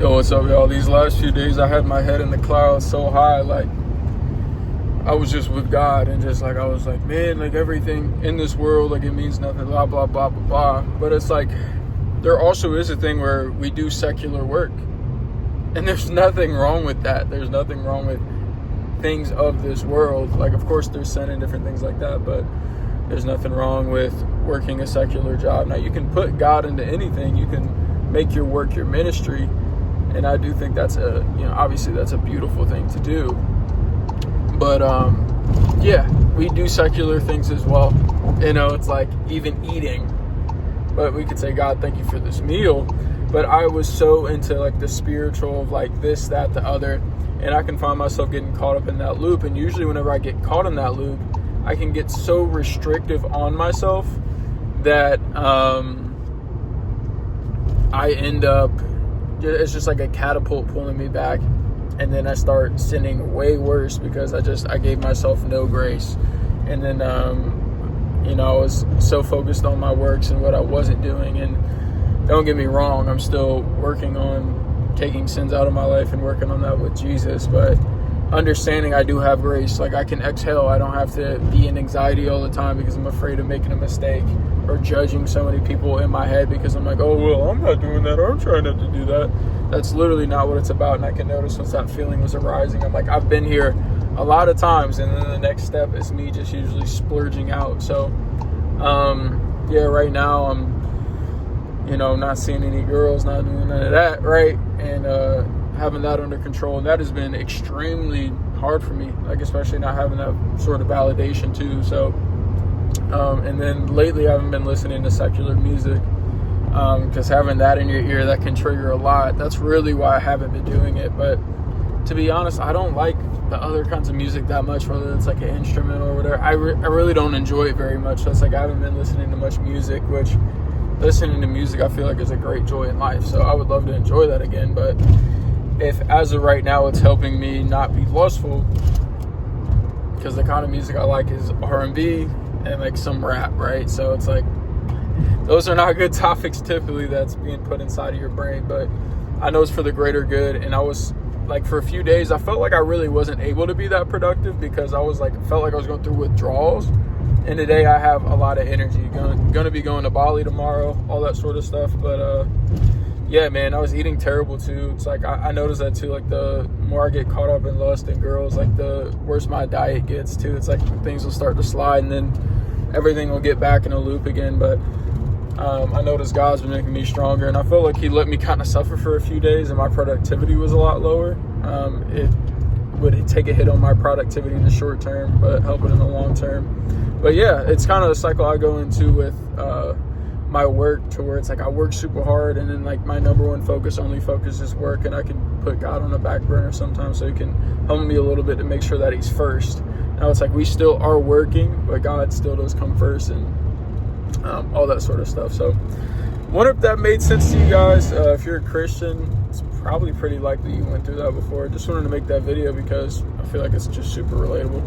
Yo, what's up, y'all? These last few days, I had my head in the clouds so high, like, I was just with God, and just, like, I was like, man, like, everything in this world, like, it means nothing, blah, blah, blah, blah, blah. But it's like, there also is a thing where we do secular work, and there's nothing wrong with that. There's nothing wrong with things of this world. Like, of course, there's sin and different things like that, but there's nothing wrong with working a secular job. Now, you can put God into anything. You can make your work your ministry. And I do think that's obviously that's a beautiful thing to do. But, yeah, we do secular things as well. It's like even eating. But we could say, God, thank you for this meal. But I was so into, like, the spiritual of, like, this, that, the other. And I can find myself getting caught up in that loop. And usually whenever I get caught in that loop, I can get so restrictive on myself that I end up... it's just like a catapult pulling me back, and then I start sinning way worse because I gave myself no grace. And then I was so focused on my works and what I wasn't doing. And don't get me wrong, I'm still working on taking sins out of my life and working on that with Jesus, but understanding I do have grace. Like, I can exhale. I don't have to be in anxiety all the time because I'm afraid of making a mistake, or judging so many people in my head because I'm like, oh, well, I'm not doing that, or I'm trying not to do that. That's literally not what it's about. And I can notice once that feeling was arising, I'm like, I've been here a lot of times, and then the next step is me just usually splurging out. So right now I'm not seeing any girls, not doing none of that, right? And having that under control, and that has been extremely hard for me, like, especially not having that sort of validation too. So and then lately I haven't been listening to secular music, because having that in your ear, that can trigger a lot. That's really why I haven't been doing it. But to be honest, I don't like the other kinds of music that much, whether it's like an instrumental or whatever. I really don't enjoy it very much. So it's like I haven't been listening to much music, which listening to music I feel like is a great joy in life. So I would love to enjoy that again. But if as of right now it's helping me not be lustful, because the kind of music I like is R&B and like some rap, right? So it's like, those are not good topics typically that's being put inside of your brain, but I know it's for the greater good. And I was like, for a few days, I felt like I really wasn't able to be that productive because I was like, felt like I was going through withdrawals. And today I have a lot of energy. Going to be going to Bali tomorrow, all that sort of stuff. But yeah, man, I was eating terrible too. It's like, I noticed that too. Like, the more I get caught up in lust and girls, like, the worse my diet gets too. It's like things will start to slide, and then everything will get back in a loop again. But I noticed God's been making me stronger, and I felt like he let me kind of suffer for a few days, and my productivity was a lot lower. It would take a hit on my productivity in the short term, but help it in the long term. But yeah, it's kind of a cycle I go into with my work, to where it's like I work super hard, and then like my number one focus is work, and I can put God on the back burner sometimes, so he can help me a little bit to make sure that he's first. Now it's like we still are working, but God still does come first, and all that sort of stuff. So wonder if that made sense to you guys. If you're a Christian, it's probably pretty likely you went through that before. Just wanted to make that video because I feel like it's just super relatable.